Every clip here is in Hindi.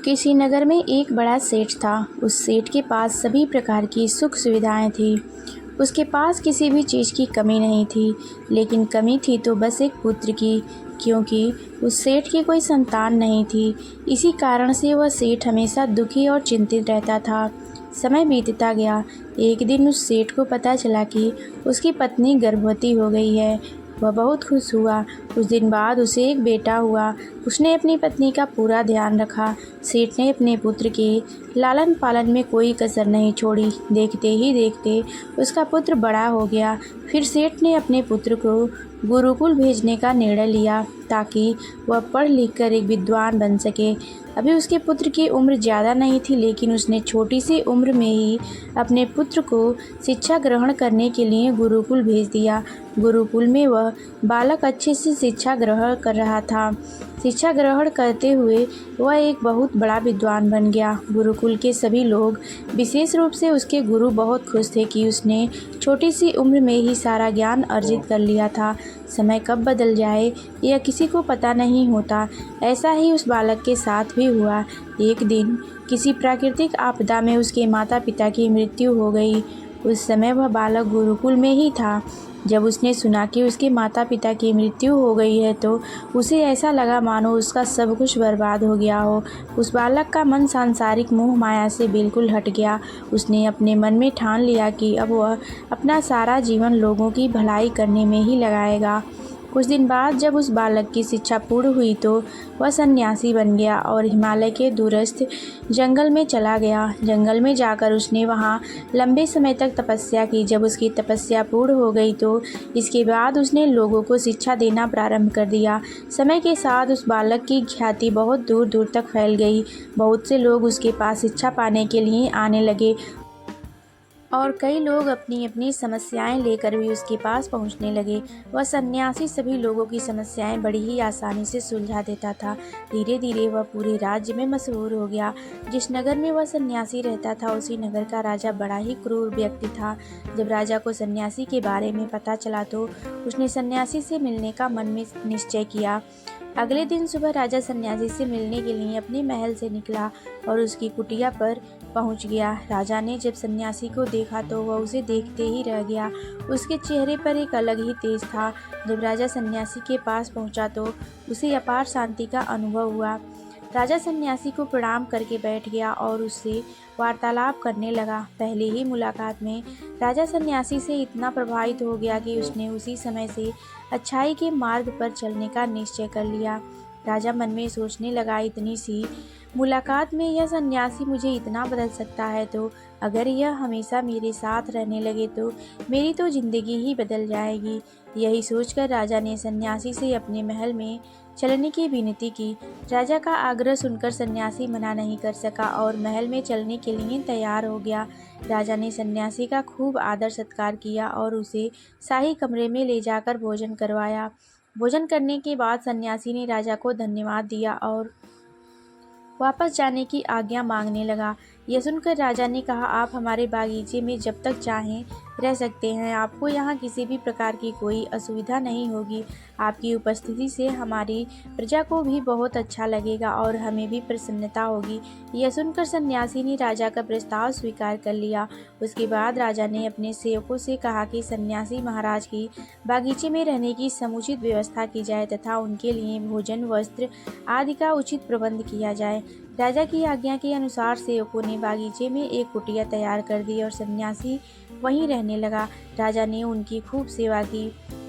किसी नगर में एक बड़ा सेठ था। उस सेठ के पास सभी प्रकार की सुख सुविधाएं थी। उसके पास किसी भी चीज़ की कमी नहीं थी, लेकिन कमी थी तो बस एक पुत्र की, क्योंकि उस सेठ की कोई संतान नहीं थी। इसी कारण से वह सेठ हमेशा दुखी और चिंतित रहता था। समय बीतता गया। एक दिन उस सेठ को पता चला कि उसकी पत्नी गर्भवती हो गई है। वह बहुत खुश हुआ। कुछ दिन बाद उसे एक बेटा हुआ। उसने अपनी पत्नी का पूरा ध्यान रखा। सेठ ने अपने पुत्र के लालन पालन में कोई कसर नहीं छोड़ी। देखते ही देखते उसका पुत्र बड़ा हो गया। फिर सेठ ने अपने पुत्र को गुरुकुल भेजने का निर्णय लिया, ताकि वह पढ़ लिख कर एक विद्वान बन सके। अभी उसके पुत्र की उम्र ज़्यादा नहीं थी, लेकिन उसने छोटी सी उम्र में ही अपने पुत्र को शिक्षा ग्रहण करने के लिए गुरुकुल भेज दिया। गुरुकुल में वह बालक अच्छे से शिक्षा ग्रहण कर रहा था। शिक्षा ग्रहण करते हुए वह एक बहुत बड़ा विद्वान बन गया। गुरुकुल के सभी लोग, विशेष रूप से उसके गुरु, बहुत खुश थे कि उसने छोटी सी उम्र में ही सारा ज्ञान अर्जित कर लिया था। समय कब बदल जाए यह किसी को पता नहीं होता। ऐसा ही उस बालक के साथ भी हुआ। एक दिन किसी प्राकृतिक आपदा में उसके माता पिता की मृत्यु हो गई। उस समय वह बालक गुरुकुल में ही था। जब उसने सुना कि उसके माता पिता की मृत्यु हो गई है तो उसे ऐसा लगा मानो उसका सब कुछ बर्बाद हो गया हो। उस बालक का मन सांसारिक मोह माया से बिल्कुल हट गया। उसने अपने मन में ठान लिया कि अब वह अपना सारा जीवन लोगों की भलाई करने में ही लगाएगा। कुछ दिन बाद जब उस बालक की शिक्षा पूर्ण हुई तो वह सन्यासी बन गया और हिमालय के दूरस्थ जंगल में चला गया। जंगल में जाकर उसने वहाँ लंबे समय तक तपस्या की। जब उसकी तपस्या पूर्ण हो गई तो इसके बाद उसने लोगों को शिक्षा देना प्रारंभ कर दिया। समय के साथ उस बालक की ख्याति बहुत दूर दूर तक फैल गई। बहुत से लोग उसके पास शिक्षा पाने के लिए आने लगे और कई लोग अपनी अपनी समस्याएं लेकर भी उसके पास पहुंचने लगे। वह सन्यासी सभी लोगों की समस्याएं बड़ी ही आसानी से सुलझा देता था। धीरे धीरे वह पूरे राज्य में मशहूर हो गया। जिस नगर में वह सन्यासी रहता था, उसी नगर का राजा बड़ा ही क्रूर व्यक्ति था। जब राजा को सन्यासी के बारे में पता चला तो उसने सन्यासी से मिलने का मन में निश्चय किया। अगले दिन सुबह राजा सन्यासी से मिलने के लिए अपने महल से निकला और उसकी कुटिया पर पहुंच गया। राजा ने जब सन्यासी को देखा तो वह उसे देखते ही रह गया। उसके चेहरे पर एक अलग ही तेज था। जब राजा सन्यासी के पास पहुंचा तो उसे अपार शांति का अनुभव हुआ। राजा सन्यासी को प्रणाम करके बैठ गया और उससे वार्तालाप करने लगा। पहले ही मुलाकात में राजा सन्यासी से इतना प्रभावित हो गया कि उसने उसी समय से अच्छाई के मार्ग पर चलने का निश्चय कर लिया। राजा मन में सोचने लगा, इतनी सी मुलाकात में यह सन्यासी मुझे इतना बदल सकता है, तो अगर यह हमेशा मेरे साथ रहने लगे तो मेरी तो जिंदगी ही बदल जाएगी। यही सोचकर राजा ने सन्यासी से अपने महल में चलने की विनती की। राजा का आग्रह सुनकर सन्यासी मना नहीं कर सका और महल में चलने के लिए तैयार हो गया। राजा ने सन्यासी का खूब आदर सत्कार किया और उसे शाही कमरे में ले जाकर भोजन करवाया। भोजन करने के बाद सन्यासी ने राजा को धन्यवाद दिया और वापस जाने की आज्ञा मांगने लगा। यह सुनकर राजा ने कहा, आप हमारे बागीचे में जब तक चाहें रह सकते हैं। आपको यहाँ किसी भी प्रकार की कोई असुविधा नहीं होगी। आपकी उपस्थिति से हमारी प्रजा को भी बहुत अच्छा लगेगा और हमें भी प्रसन्नता होगी। यह सुनकर सन्यासी ने राजा का प्रस्ताव स्वीकार कर लिया। उसके बाद राजा ने अपने सेवकों से कहा कि सन्यासी महाराज की बागीचे में रहने की समुचित व्यवस्था की जाए तथा उनके लिए भोजन, वस्त्र आदि का उचित प्रबंध किया जाए। राजा की आज्ञा के अनुसार सेवकों ने बागीचे में एक कुटिया तैयार कर दी और सन्यासी वहीं रहने लगा। राजा ने उनकी खूब सेवा की।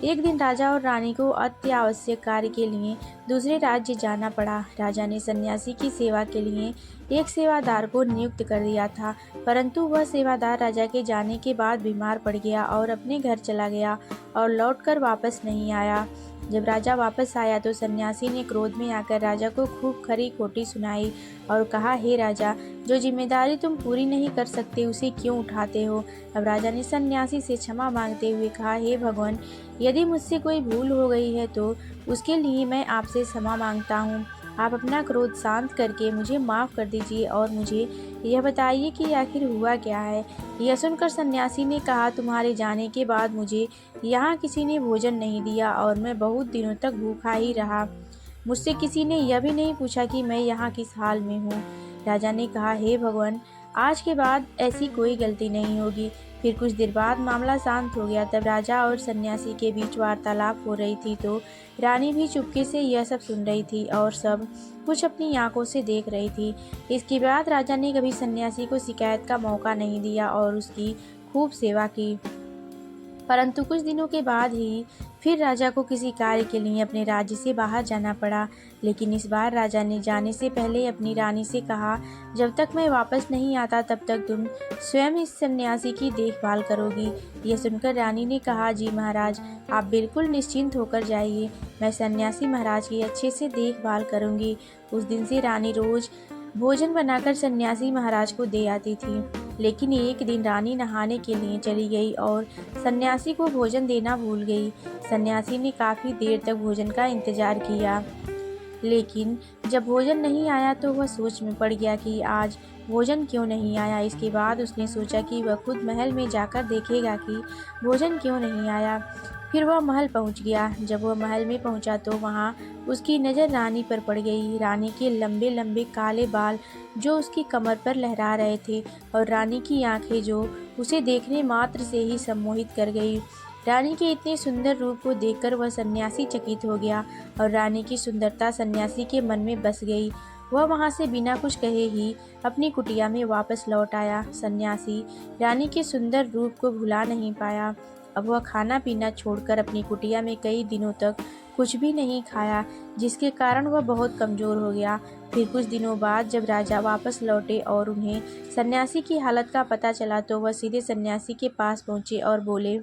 एक दिन राजा और रानी को अत्यावश्यक कार्य के लिए दूसरे राज्य जाना पड़ा। राजा ने सन्यासी की सेवा के लिए एक सेवादार को नियुक्त कर दिया था, परंतु वह सेवादार राजा के जाने के बाद बीमार पड़ गया और अपने घर चला गया और लौटकर वापस नहीं आया। जब राजा वापस आया तो सन्यासी ने क्रोध में आकर राजा को खूब खरी खोटी सुनाई और कहा, हे राजा, जो जिम्मेदारी तुम पूरी नहीं कर सकते उसे क्यों उठाते हो। अब राजा ने सन्यासी से क्षमा मांगते हुए कहा, हे भगवान, यदि मुझसे कोई भूल हो गई है तो उसके लिए मैं आपसे क्षमा मांगता हूँ। आप अपना क्रोध शांत करके मुझे माफ़ कर दीजिए और मुझे यह बताइए कि आखिर हुआ क्या है। यह सुनकर सन्यासी ने कहा, तुम्हारे जाने के बाद मुझे यहाँ किसी ने भोजन नहीं दिया और मैं बहुत दिनों तक भूखा ही रहा। मुझसे किसी ने यह भी नहीं पूछा कि मैं यहाँ किस हाल में हूँ। राजा ने कहा, हे भगवान, आज के बाद ऐसी कोई गलती नहीं होगी। फिर कुछ देर बाद मामला शांत हो गया। तब राजा और सन्यासी के बीच वार्तालाप हो रही थी तो रानी भी चुपके से यह सब सुन रही थी और सब कुछ अपनी आंखों से देख रही थी। इसके बाद राजा ने कभी सन्यासी को शिकायत का मौका नहीं दिया और उसकी खूब सेवा की। परंतु कुछ दिनों के बाद ही फिर राजा को किसी कार्य के लिए अपने राज्य से बाहर जाना पड़ा। लेकिन इस बार राजा ने जाने से पहले अपनी रानी से कहा, जब तक मैं वापस नहीं आता तब तक तुम स्वयं इस सन्यासी की देखभाल करोगी। यह सुनकर रानी ने कहा, जी महाराज, आप बिल्कुल निश्चिंत होकर जाइए, मैं सन्यासी महाराज की अच्छे से देखभाल करूंगी। उस दिन से रानी रोज भोजन बनाकर सन्यासी महाराज को दे आती थी। लेकिन एक दिन रानी नहाने के लिए चली गई और सन्यासी को भोजन देना भूल गई। सन्यासी ने काफ़ी देर तक भोजन का इंतजार किया, लेकिन जब भोजन नहीं आया तो वह सोच में पड़ गया कि आज भोजन क्यों नहीं आया। इसके बाद उसने सोचा कि वह खुद महल में जाकर देखेगा कि भोजन क्यों नहीं आया। फिर वह महल पहुंच गया। जब वह महल में पहुंचा तो वहां उसकी नज़र रानी पर पड़ गई। रानी के लंबे लंबे काले बाल जो उसकी कमर पर लहरा रहे थे और रानी की आंखें जो उसे देखने मात्र से ही सम्मोहित कर गई। रानी के इतने सुंदर रूप को देखकर वह सन्यासी चकित हो गया और रानी की सुंदरता सन्यासी के मन में बस गई। वह वहां से बिना कुछ कहे ही अपनी कुटिया में वापस लौट आया। सन्यासी रानी के सुंदर रूप को भुला नहीं पाया। अब वह खाना पीना छोड़कर अपनी कुटिया में कई दिनों तक कुछ भी नहीं खाया, जिसके कारण वह बहुत कमज़ोर हो गया। फिर कुछ दिनों बाद जब राजा वापस लौटे और उन्हें सन्यासी की हालत का पता चला तो वह सीधे सन्यासी के पास पहुँचे और बोले,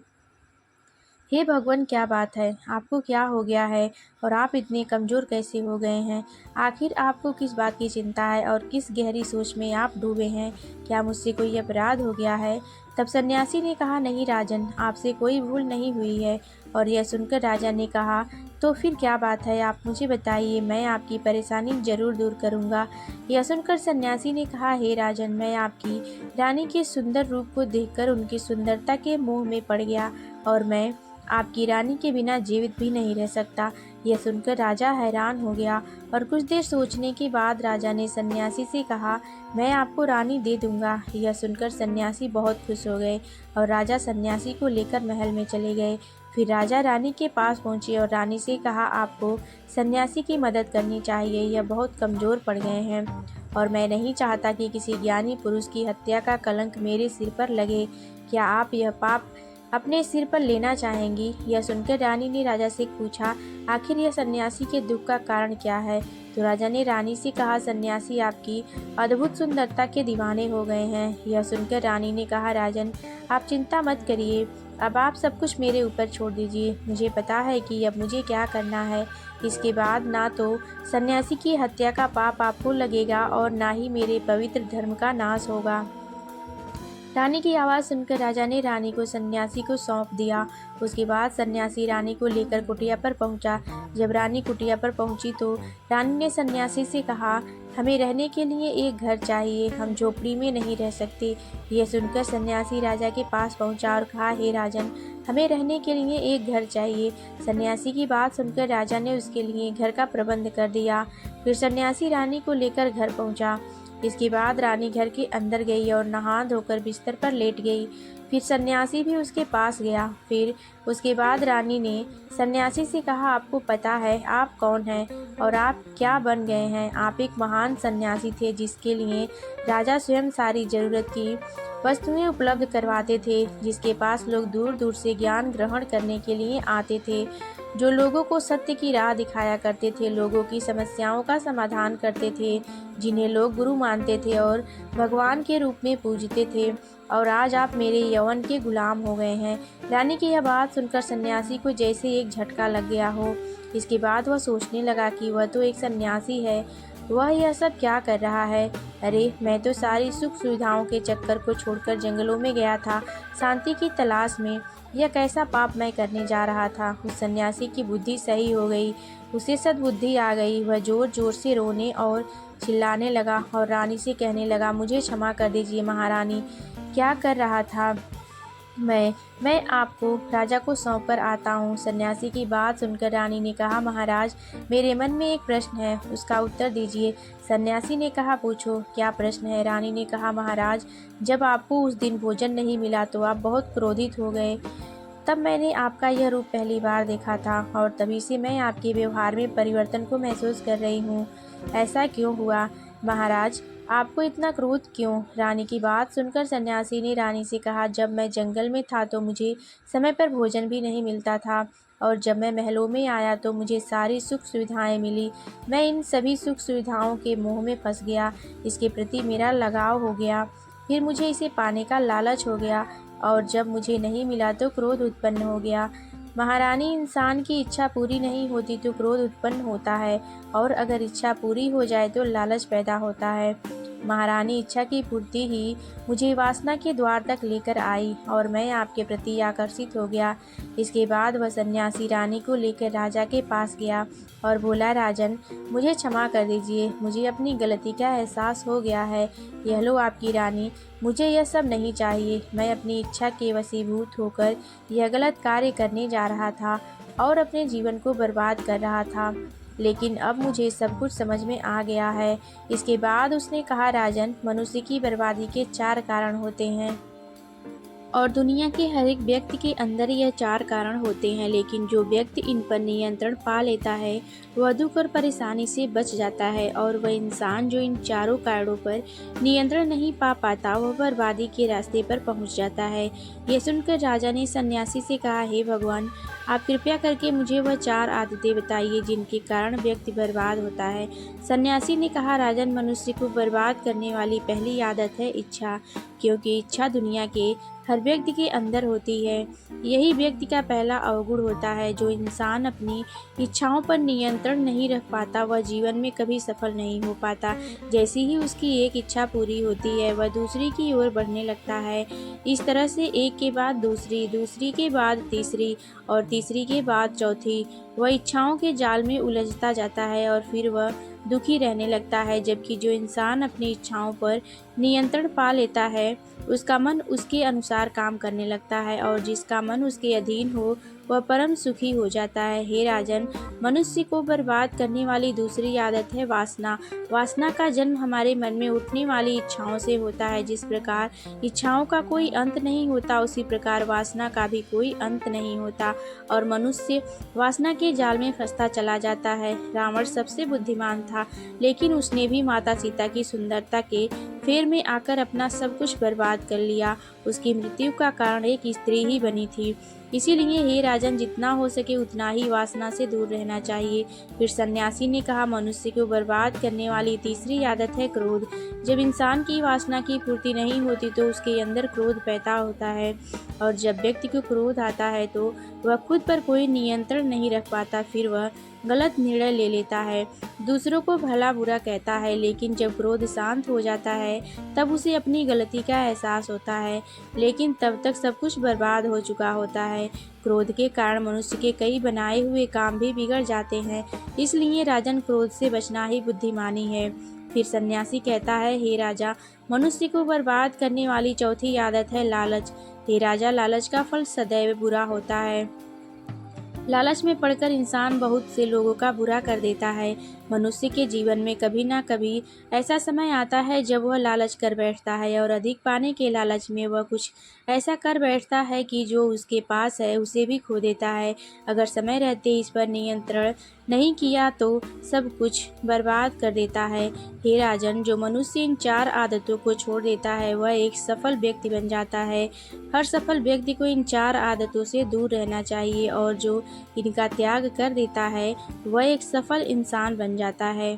हे भगवान, क्या बात है, आपको क्या हो गया है और आप इतने कमज़ोर कैसे हो गए हैं? आखिर आपको किस बात की चिंता है और किस गहरी सोच में आप डूबे हैं? क्या मुझसे कोई अपराध हो गया है? तब सन्यासी ने कहा, नहीं राजन, आपसे कोई भूल नहीं हुई है। और यह सुनकर राजा ने कहा, तो फिर क्या बात है, आप मुझे बताइए, मैं आपकी परेशानी जरूर दूर करूँगा। यह सुनकर सन्यासी ने कहा, हे राजन, मैं आपकी रानी के सुंदर रूप को देखकर उनकी सुंदरता के मोह में पड़ गया और मैं आपकी रानी के बिना जीवित भी नहीं रह सकता। यह सुनकर राजा हैरान हो गया और कुछ देर सोचने के बाद राजा ने सन्यासी से कहा, मैं आपको रानी दे दूंगा। यह सुनकर सन्यासी बहुत खुश हो गए और राजा सन्यासी को लेकर महल में चले गए। फिर राजा रानी के पास पहुंचे और रानी से कहा, आपको सन्यासी की मदद करनी चाहिए, यह बहुत कमज़ोर पड़ गए हैं और मैं नहीं चाहता कि किसी ज्ञानी पुरुष की हत्या का कलंक मेरे सिर पर लगे। क्या आप यह पाप अपने सिर पर लेना चाहेंगी? यह सुनकर रानी ने राजा से पूछा, आखिर यह सन्यासी के दुख का कारण क्या है? तो राजा ने रानी से कहा, सन्यासी आपकी अद्भुत सुंदरता के दीवाने हो गए हैं। यह सुनकर रानी ने कहा, राजन, आप चिंता मत करिए, अब आप सब कुछ मेरे ऊपर छोड़ दीजिए। मुझे पता है कि अब मुझे क्या करना है। इसके बाद ना तो सन्यासी की हत्या का पाप आपको लगेगा और ना ही मेरे पवित्र धर्म का नाश होगा। रानी की आवाज़ सुनकर राजा ने रानी को सन्यासी को सौंप दिया। उसके बाद सन्यासी रानी को लेकर कुटिया पर पहुंचा। जब रानी कुटिया पर पहुंची तो रानी ने सन्यासी से कहा, हमें रहने के लिए एक घर चाहिए, हम झोपड़ी में नहीं रह सकते। यह सुनकर सन्यासी राजा के पास पहुंचा और कहा, हे राजन, हमें रहने के लिए एक घर चाहिए। सन्यासी की बात सुनकर राजा ने उसके लिए घर का प्रबंध कर दिया। फिर सन्यासी रानी को लेकर घर पहुंचा। इसके बाद रानी घर के अंदर गई और नहा धोकर बिस्तर पर लेट गई। फिर सन्यासी भी उसके पास गया। फिर उसके बाद रानी ने सन्यासी से कहा, आपको पता है आप कौन हैं और आप क्या बन गए हैं? आप एक महान सन्यासी थे जिसके लिए राजा स्वयं सारी ज़रूरत की वस्तुएं उपलब्ध करवाते थे, जिसके पास लोग दूर दूर से ज्ञान ग्रहण करने के लिए आते थे, जो लोगों को सत्य की राह दिखाया करते थे, लोगों की समस्याओं का समाधान करते थे, जिन्हें लोग गुरु मानते थे और भगवान के रूप में पूजते थे। और आज आप मेरे यौवन के गुलाम हो गए हैं। रानी की यह बात सुनकर सन्यासी को जैसे एक झटका लग गया हो। इसके बाद वह सोचने लगा कि वह तो एक सन्यासी है, वह यह सब क्या कर रहा है? अरे, मैं तो सारी सुख सुविधाओं के चक्कर को छोड़कर जंगलों में गया था शांति की तलाश में। यह कैसा पाप मैं करने जा रहा था? उस सन्यासी की बुद्धि सही हो गई, उसे सद्बुद्धि आ गई। वह जोर जोर से रोने और चिल्लाने लगा और रानी से कहने लगा, मुझे क्षमा कर दीजिए महारानी, क्या कर रहा था मैं आपको राजा को सौंप कर आता हूँ। सन्यासी की बात सुनकर रानी ने कहा, महाराज, मेरे मन में एक प्रश्न है, उसका उत्तर दीजिए। सन्यासी ने कहा, पूछो, क्या प्रश्न है? रानी ने कहा, महाराज, जब आपको उस दिन भोजन नहीं मिला तो आप बहुत क्रोधित हो गए। तब मैंने आपका यह रूप पहली बार देखा था और तभी से मैं आपके व्यवहार में परिवर्तन को महसूस कर रही हूँ। ऐसा क्यों हुआ महाराज? आपको इतना क्रोध क्यों? रानी की बात सुनकर सन्यासी ने रानी से कहा, जब मैं जंगल में था तो मुझे समय पर भोजन भी नहीं मिलता था और जब मैं महलों में आया तो मुझे सारी सुख सुविधाएं मिली। मैं इन सभी सुख सुविधाओं के मोह में फंस गया। इसके प्रति मेरा लगाव हो गया। फिर मुझे इसे पाने का लालच हो गया और जब मुझे नहीं मिला तो क्रोध उत्पन्न हो गया। महारानी, इंसान की इच्छा पूरी नहीं होती तो क्रोध उत्पन्न होता है और अगर इच्छा पूरी हो जाए तो लालच पैदा होता है। महारानी, इच्छा की पूर्ति ही मुझे वासना के द्वार तक लेकर आई और मैं आपके प्रति आकर्षित हो गया। इसके बाद वह सन्यासी रानी को लेकर राजा के पास गया और बोला, राजन, मुझे क्षमा कर दीजिए, मुझे अपनी गलती का एहसास हो गया है। यह लो आपकी रानी, मुझे यह सब नहीं चाहिए। मैं अपनी इच्छा के वशीभूत होकर यह गलत कार्य करने जा रहा था और अपने जीवन को बर्बाद कर रहा था, लेकिन अब मुझे सब कुछ समझ में आ गया है। इसके बाद उसने कहा, राजन, मनुष्य की बर्बादी के 4 कारण होते हैं और दुनिया के हर एक व्यक्ति के अंदर यह 4 कारण होते हैं, लेकिन जो व्यक्ति इन पर नियंत्रण पा लेता है वह दुख और परेशानी से बच जाता है और वह इंसान जो इन चारों कारणों पर नियंत्रण नहीं पा पाता वह बर्बादी के रास्ते पर पहुंच जाता है। यह सुनकर राजा ने सन्यासी से कहा, हे भगवान, आप कृपया करके मुझे वह 4 आदतें बताइए जिनके कारण व्यक्ति बर्बाद होता है। सन्यासी ने कहा, राजन, मनुष्य को बर्बाद करने वाली पहली आदत है इच्छा, क्योंकि इच्छा दुनिया के हर व्यक्ति के अंदर होती है। यही व्यक्ति का पहला अवगुण होता है। जो इंसान अपनी इच्छाओं पर नियंत्रण नहीं रख पाता वह जीवन में कभी सफल नहीं हो पाता। जैसी ही उसकी एक इच्छा पूरी होती है वह दूसरी की ओर बढ़ने लगता है। इस तरह से एक के बाद दूसरी, दूसरी के बाद तीसरी और तीसरी के बाद चौथी, वह इच्छाओं के जाल में उलझता जाता है और फिर वह दुखी रहने लगता है। जबकि जो इंसान अपनी इच्छाओं पर नियंत्रण पा लेता है उसका मन उसके अनुसार काम करने लगता है और जिसका मन उसके अधीन हो वह परम सुखी हो जाता है। हे राजन, मनुष्य को बर्बाद करने वाली दूसरी आदत है वासना। वासना का जन्म हमारे मन में उठने वाली इच्छाओं से होता है। जिस प्रकार इच्छाओं का कोई अंत नहीं होता उसी प्रकार वासना का भी कोई अंत नहीं होता और मनुष्य वासना के जाल में फंसता चला जाता है। रावण सबसे बुद्धिमान था, लेकिन उसने भी माता सीता की सुंदरता के फेर में आकर अपना सब कुछ बर्बाद कर लिया। उसकी मृत्यु का कारण एक स्त्री ही बनी थी। इसीलिए हे राजन, जितना हो सके उतना ही वासना से दूर रहना चाहिए। फिर सन्यासी ने कहा, मनुष्य को बर्बाद करने वाली तीसरी आदत है क्रोध। जब इंसान की वासना की पूर्ति नहीं होती तो उसके अंदर क्रोध पैदा होता है और जब व्यक्ति को क्रोध आता है तो वह खुद पर कोई नियंत्रण नहीं रख पाता। फिर वह गलत निर्णय ले लेता है, दूसरों को भला बुरा कहता है, लेकिन जब क्रोध शांत हो जाता है तब उसे अपनी गलती का एहसास होता है, लेकिन तब तक सब कुछ बर्बाद हो चुका होता है। क्रोध के कारण मनुष्य के कई बनाए हुए काम भी बिगड़ जाते हैं। इसलिए राजन, क्रोध से बचना ही बुद्धिमानी है। फिर सन्यासी कहता है, हे राजा, मनुष्य को बर्बाद करने वाली चौथी आदत है लालच। हे राजा, लालच का फल सदैव बुरा होता है। लालच में पड़कर इंसान बहुत से लोगों का बुरा कर देता है। मनुष्य के जीवन में कभी ना कभी ऐसा समय आता है जब वह लालच कर बैठता है और अधिक पाने के लालच में वह कुछ ऐसा कर बैठता है कि जो उसके पास है उसे भी खो देता है। अगर समय रहते इस पर नियंत्रण नहीं किया तो सब कुछ बर्बाद कर देता है। हे राजन, जो मनुष्य इन 4 आदतों को छोड़ देता है वह एक सफल व्यक्ति बन जाता है। हर सफल व्यक्ति को इन 4 आदतों से दूर रहना चाहिए और जो इनका त्याग कर देता है वह एक सफल इंसान बन जाता है।